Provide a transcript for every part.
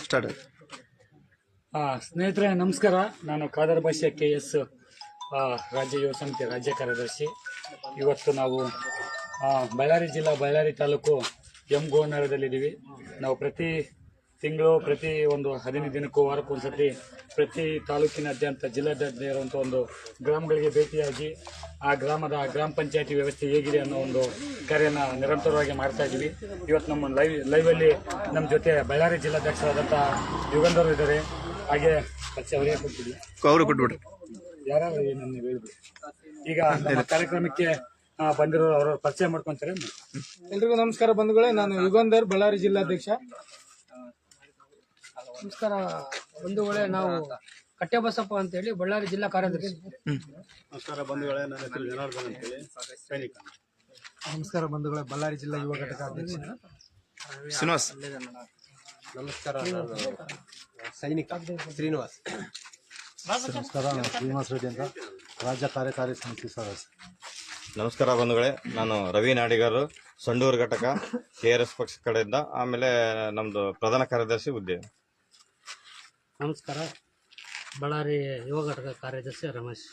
Start. ಸ್ನೇಹಿತರೆ ನಮಸ್ಕಾರ. ನಾನು ಖಾದರ್ ಭಾಷೆ KS ರಾಜ್ಯ ಯುವ ಸಮಿತಿ ರಾಜ್ಯ ಕಾರ್ಯದರ್ಶಿ. ಇವತ್ತು ನಾವು ಬಳ್ಳಾರಿ ಜಿಲ್ಲಾ ಬಳ್ಳಾರಿ ತಾಲೂಕು ಎಂ ಗೋನಹಳ್ಳಿಯಲ್ಲಿದ್ದೀವಿ. ನಾವು ಪ್ರತಿ ತಿಂಗಳು ಪ್ರತಿ ಒಂದು 15 ದಿನಕ್ಕೂ ವಾರಕ್ಕೊಂದ್ಸತಿ ಪ್ರತಿ ತಾಲೂಕಿನಾದ್ಯಂತ ಜಿಲ್ಲಾದ್ಯಂತ ಇರುವಂಥ ಒಂದು ಗ್ರಾಮಗಳಿಗೆ ಭೇಟಿಯಾಗಿ ಆ ಗ್ರಾಮ ಪಂಚಾಯತಿ ವ್ಯವಸ್ಥೆ ಹೇಗಿದೆ ಅನ್ನೋ ಒಂದು ಕಾರ್ಯನ ನಿರಂತರವಾಗಿ ಮಾಡ್ತಾ ಇದ್ದೀವಿ. ಇವತ್ತು ನಮ್ಮ ಲೈವಲ್ಲಿ ನಮ್ಮ ಜೊತೆ ಬಳ್ಳಾರಿ ಜಿಲ್ಲಾಧ್ಯಕ್ಷರಾದಂಥ ಯುಗಂಧರ್ ಇದ್ದಾರೆ. ಹಾಗೆ ಅವರೇ ಕೊಡ್ತೀವಿ, ಅವರು ಕೊಟ್ಬಿಡ್ರಿ. ಯಾರು ನನ್ನ ಹೇಳಿದ್ರು. ಈಗ ನಮ್ಮ ಕಾರ್ಯಕ್ರಮಕ್ಕೆ ಬಂದಿರೋ ಅವ್ರ ಪರಿಚಯ ಮಾಡ್ಕೊಂತಾರೆ. ಎಲ್ರಿಗೂ ನಮಸ್ಕಾರ ಬಂಧುಗಳೇ, ನಾನು ಯುಗಂಧರ್, ಬಳ್ಳಾರಿ ಜಿಲ್ಲಾಧ್ಯಕ್ಷ. ನಮಸ್ಕಾರ ಬಂಧುಗಳೇ, ನಾವು ಕಟ್ಟೆಬಸಪ್ಪ ಅಂತ ಹೇಳಿ ಬಳ್ಳಾರಿ ಜಿಲ್ಲಾ ಕಾರ್ಯದರ್ಶಿ. ನಮಸ್ಕಾರ ಬಂಧುಗಳೇ, ನನ್ನ ಹೆಸರು ಜನಾರ್ದನ್ ಅಂತೇಳಿ ಸೈನಿಕ. ನಮಸ್ಕಾರ ಬಂಧುಗಳೇ, ಬಳ್ಳಾರಿ ಜಿಲ್ಲಾ ಯುವ ಘಟಕ ಅಧ್ಯಕ್ಷ ಶ್ರೀನಿವಾಸ್. ನಮಸ್ಕಾರ, ಸೈನಿಕ ಶ್ರೀನಿವಾಸ್. ನಮಸ್ಕಾರ, ನಾನು ಶ್ರೀನಿವಾಸ್ ರೆಡ್ಡಿ ಅಂತ, ರಾಜ್ಯ ಕಾರ್ಯಕಾರಿ ಸಮಿತಿ ಸದಸ್ಯ. ನಮಸ್ಕಾರ ಬಂಧುಗಳೇ, ನಾನು ರವಿ ನಾಡಿಗರು, ಸಂಡೂರು ಘಟಕ KRS ಪಕ್ಷ ಕಡೆಯಿಂದ. ಆಮೇಲೆ ನಮ್ದು ಪ್ರಧಾನ ಕಾರ್ಯದರ್ಶಿ ಹುದ್ದೆ. ನಮಸ್ಕಾರ, ಬಳ್ಳಾರಿ ಯುವ ಘಟಕ ಕಾರ್ಯದರ್ಶಿ ರಮೇಶ್.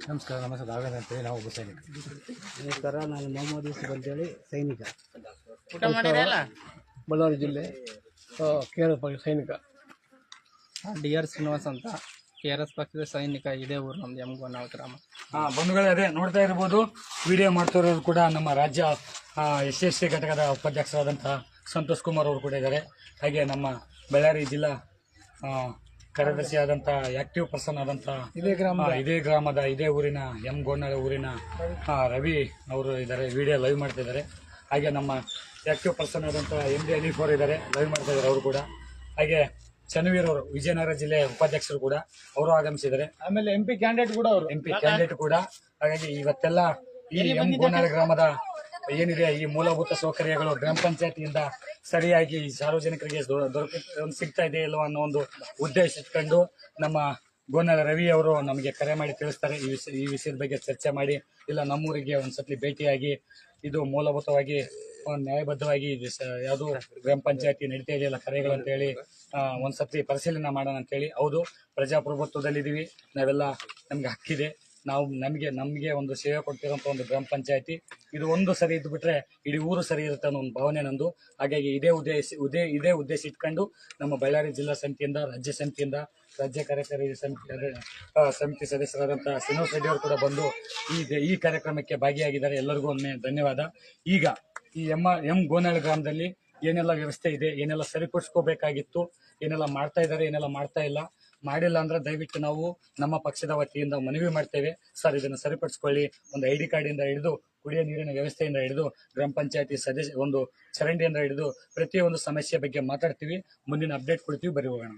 ನಮಸ್ಕಾರ, ರಾಘವೇಂದ್ರ ಅಂತೇಳಿ, ನಾವು ಒಬ್ಬ ಸೈನಿಕ. ನಮಸ್ಕಾರ, ನಾನು ಮೊಹಮ್ಮದ್ ಯೂಸುಫ್ ಅಂತೇಳಿ ಸೈನಿಕ. ಬಳ್ಳಾರಿ ಜಿಲ್ಲೆ KRS ಪಕ್ಷ ಸೈನಿಕ. DR ಶ್ರೀನಿವಾಸ್ ಅಂತ, KRS ಪಕ್ಷದ ಸೈನಿಕ. ಇದೇ ಊರು ನಮ್ದು ಎಂ ಗೋನಹಳ್ಳಿ ಗ್ರಾಮ. ಬಂಧುಗಳೇ, ಅದೇ ನೋಡ್ತಾ ಇರ್ಬೋದು, ವಿಡಿಯೋ ಮಾಡ್ತಿರೋರು ಕೂಡ ನಮ್ಮ ರಾಜ್ಯ SC ಘಟಕದ ಉಪಾಧ್ಯಕ್ಷರಾದಂತಹ ಸಂತೋಷ್ ಕುಮಾರ್ ಅವರು ಕೂಡ ಇದ್ದಾರೆ. ಹಾಗೆ ನಮ್ಮ ಬಳ್ಳಾರಿ ಜಿಲ್ಲಾ ಕಾರ್ಯದರ್ಶಿ ಆದಂತಹ ಆಕ್ಟಿವ್ ಪರ್ಸನ್ ಆದಂತಹ ಇದೇ ಗ್ರಾಮದ ಇದೇ ಊರಿನ ಎಂ ಗೋನಹಳ್ಳಿ ಊರಿನ ರವಿ ಅವರು ಇದ್ದಾರೆ, ವಿಡಿಯೋ ಲೈವ್ ಮಾಡ್ತಾ ಇದ್ದಾರೆ. ಹಾಗೆ ನಮ್ಮ ಆಕ್ಟಿವ್ ಪರ್ಸನ್ ಆದಂತಹ MD ಅಲೀಫ್ ಇದ್ದಾರೆ, ಲೈವ್ ಮಾಡ್ತಾ ಇದ್ದಾರೆ ಅವರು ಕೂಡ. ಹಾಗೆ ಚನ್ನವೀರ್ ಅವರು ವಿಜಯನಗರ ಜಿಲ್ಲೆ ಉಪಾಧ್ಯಕ್ಷರು ಕೂಡ ಅವರು ಆಗಮಿಸಿದ್ದಾರೆ. ಆಮೇಲೆ MP ಕ್ಯಾಂಡಿಡೇಟ್ ಕೂಡ ಅವರು ಕ್ಯಾಂಡಿಡೇಟ್ ಕೂಡ. ಹಾಗಾಗಿ ಇವತ್ತೆಲ್ಲ ಈ ಎಂ ಗೋನಹಳ್ಳಿ ಗ್ರಾಮದ ಏನಿದೆ ಈ ಮೂಲಭೂತ ಸೌಕರ್ಯಗಳು ಗ್ರಾಮ ಪಂಚಾಯತಿಯಿಂದ ಸರಿಯಾಗಿ ಸಾರ್ವಜನಿಕರಿಗೆ ಸಿಗ್ತಾ ಇದೆ ಇಲ್ಲವ ಅನ್ನೋ ಒಂದು ಉದ್ದೇಶ ಇಟ್ಕೊಂಡು ನಮ್ಮ ಗೋನಹಳ್ಳಿ ರವಿ ಅವರು ನಮಗೆ ಕರೆ ಮಾಡಿ ತಿಳಿಸ್ತಾರೆ. ಈ ವಿಷಯದ ಬಗ್ಗೆ ಚರ್ಚೆ ಮಾಡಿ, ಇಲ್ಲ ನಮ್ಮೂರಿಗೆ ಒಂದ್ಸತಿ ಭೇಟಿಯಾಗಿ ಇದು ಮೂಲಭೂತವಾಗಿ ನ್ಯಾಯಬದ್ಧವಾಗಿ ಯಾವುದು ಗ್ರಾಮ ಪಂಚಾಯತಿ ನಡೀತಾ ಇದೆಯಲ್ಲ ಕರೆಗಳು ಅಂತ ಹೇಳಿ ಒಂದ್ಸತಿ ಪರಿಶೀಲನೆ ಮಾಡೋಣ ಅಂತ ಹೇಳಿ. ಹೌದು, ಪ್ರಜಾಪ್ರಭುತ್ವದಲ್ಲಿದ್ದೀವಿ ನಾವೆಲ್ಲ, ನಮ್ಗೆ ಹಕ್ಕಿದೆ. ನಾವು ನಮಗೆ ಒಂದು ಸೇವೆ ಕೊಡ್ತಿರೋಂಥ ಒಂದು ಗ್ರಾಮ ಪಂಚಾಯತಿ ಇದು ಒಂದು ಸರಿ ಇದ್ದು ಬಿಟ್ರೆ ಇಡೀ ಊರು ಸರಿ ಇರುತ್ತೆ ಅನ್ನೋ ಒಂದು ಭಾವನೆ ನಂದು. ಹಾಗಾಗಿ ಇದೇ ಉದ್ದೇಶ ಇಟ್ಕೊಂಡು ನಮ್ಮ ಬಳ್ಳಾರಿ ಜಿಲ್ಲಾ ಸಮಿತಿಯಿಂದ ರಾಜ್ಯ ಸಮಿತಿಯಿಂದ ರಾಜ್ಯ ಕಾರ್ಯಕಾರಿ ಸಮಿತಿ ಸದಸ್ಯರಾದಂತಹ ಶ್ರೀನಿವಾಸ್ ರೆಡ್ಡಿ ಅವರು ಕೂಡ ಬಂದು ಈ ಕಾರ್ಯಕ್ರಮಕ್ಕೆ ಭಾಗಿಯಾಗಿದ್ದಾರೆ. ಎಲ್ಲರಿಗೂ ಒಮ್ಮೆ ಧನ್ಯವಾದ. ಈಗ ಈ ಎಂ ಗೋನಹಳ್ಳಿ ಗ್ರಾಮದಲ್ಲಿ ಏನೆಲ್ಲ ವ್ಯವಸ್ಥೆ ಇದೆ, ಏನೆಲ್ಲ ಸರಿಪಡಿಸ್ಕೋಬೇಕಾಗಿತ್ತು, ಏನೆಲ್ಲ ಮಾಡ್ತಾ ಇದ್ದಾರೆ, ಏನೆಲ್ಲ ಮಾಡ್ತಾ ಇಲ್ಲ, ಮಾಡಿಲ್ಲ ಅಂದ್ರೆ ದಯವಿಟ್ಟು ನಾವು ನಮ್ಮ ಪಕ್ಷದ ವತಿಯಿಂದ ಮನವಿ ಮಾಡ್ತೇವೆ. ಸರ್, ಇದನ್ನು ಸರಿಪಡಿಸ್ಕೊಳ್ಳಿ. ಒಂದು ID ಕಾರ್ಡ್ ಇಂದ ಹಿಡಿದು ಕುಡಿಯೋ ನೀರಿನ ವ್ಯವಸ್ಥೆಯಿಂದ ಹಿಡಿದು ಗ್ರಾಮ ಪಂಚಾಯತಿ ಸದಸ್ಯ ಒಂದು ಚರಂಡಿಯಿಂದ ಹಿಡಿದು ಪ್ರತಿಯೊಂದು ಸಮಸ್ಯೆ ಬಗ್ಗೆ ಮಾತಾಡ್ತೀವಿ. ಮುಂದಿನ ಅಪ್ಡೇಟ್ ಕೊಡ್ತೀವಿ. ಬರೀ ಹೋಗೋಣ.